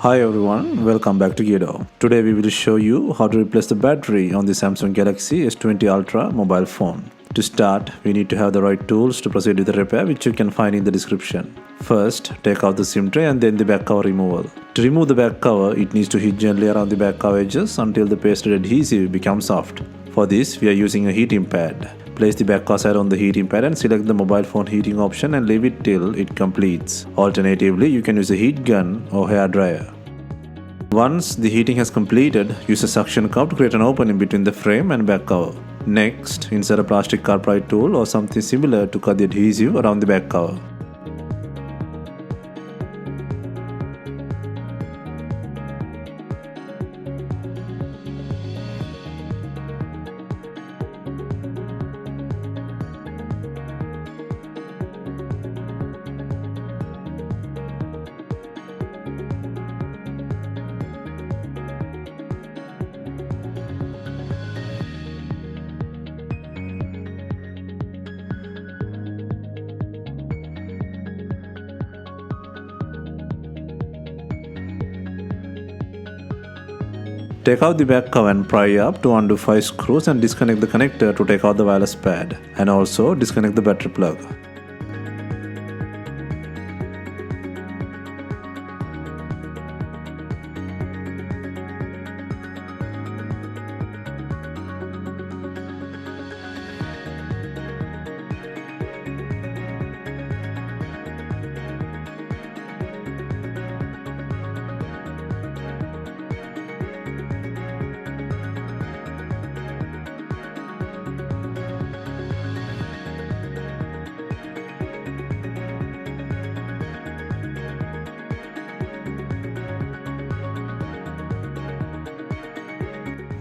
Hi everyone, welcome back to DYOR. Today we will show you how to replace the battery on the Samsung Galaxy S20 Ultra mobile phone. To start, we need to have the right tools to proceed with the repair, which you can find in the description. First, take out the SIM tray and then the back cover removal. To remove the back cover, it needs to heat gently around the back cover edges until the pasted adhesive becomes soft. For this, we are using a heating pad. Place the back cover side on the heating pad and select the mobile phone heating option and leave it till it completes. Alternatively, you can use a heat gun or hair dryer. Once the heating has completed, use a suction cup to create an opening between the frame and back cover. Next, insert a plastic car pry tool or something similar to cut the adhesive around the back cover. Take out the back cover and pry up to undo 5 screws and disconnect the connector to take out the wireless pad, and also disconnect the battery plug.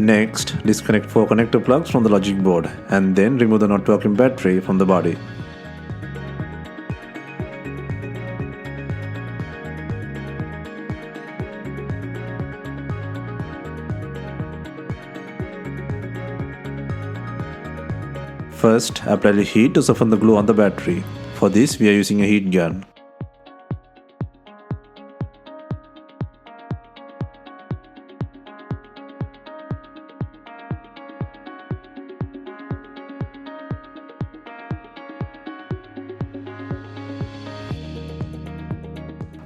Next, disconnect 4 connector plugs from the logic board and then remove the not working battery from the body. First, apply the heat to soften the glue on the battery. For this, we are using a heat gun.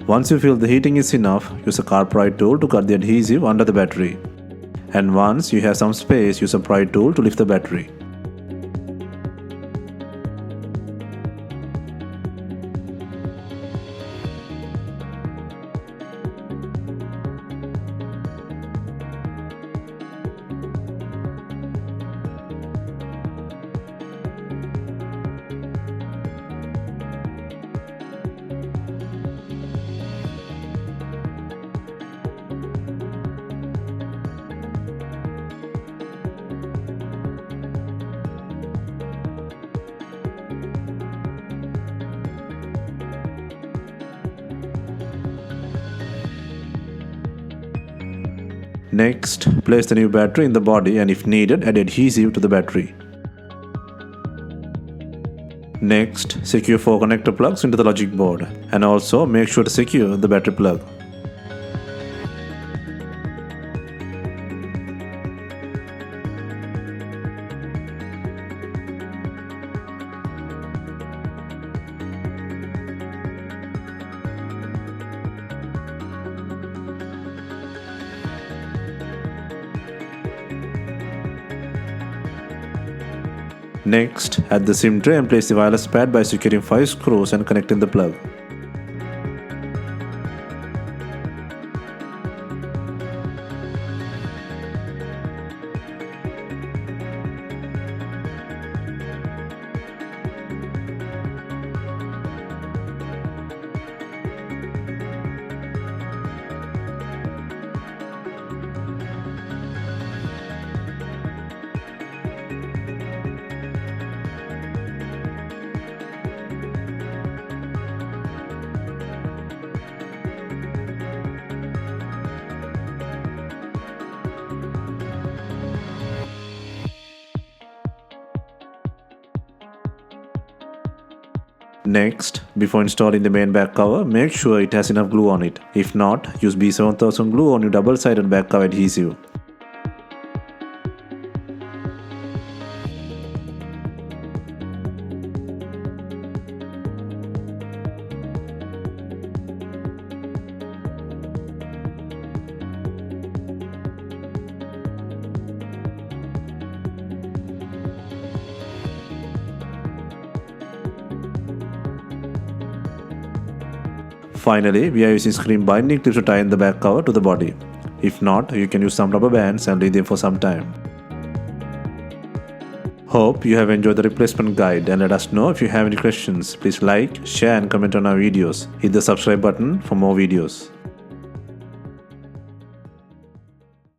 Once you feel the heating is enough, use a car pry tool to cut the adhesive under the battery. And once you have some space, use a pry tool to lift the battery. Next, place the new battery in the body and if needed, add adhesive to the battery. Next, secure 4 connector plugs into the logic board and also make sure to secure the battery plug. Next, add the SIM tray and place the wireless pad by securing 5 screws and connecting the plug. Next, before installing the main back cover, make sure it has enough glue on it. If not, use B7000 glue on your double-sided back cover adhesive. Finally, we are using screen binding clips to tie in the back cover to the body. If not, you can use some rubber bands and leave them for some time. Hope you have enjoyed the replacement guide, and let us know if you have any questions. Please like, share and comment on our videos. Hit the subscribe button for more videos.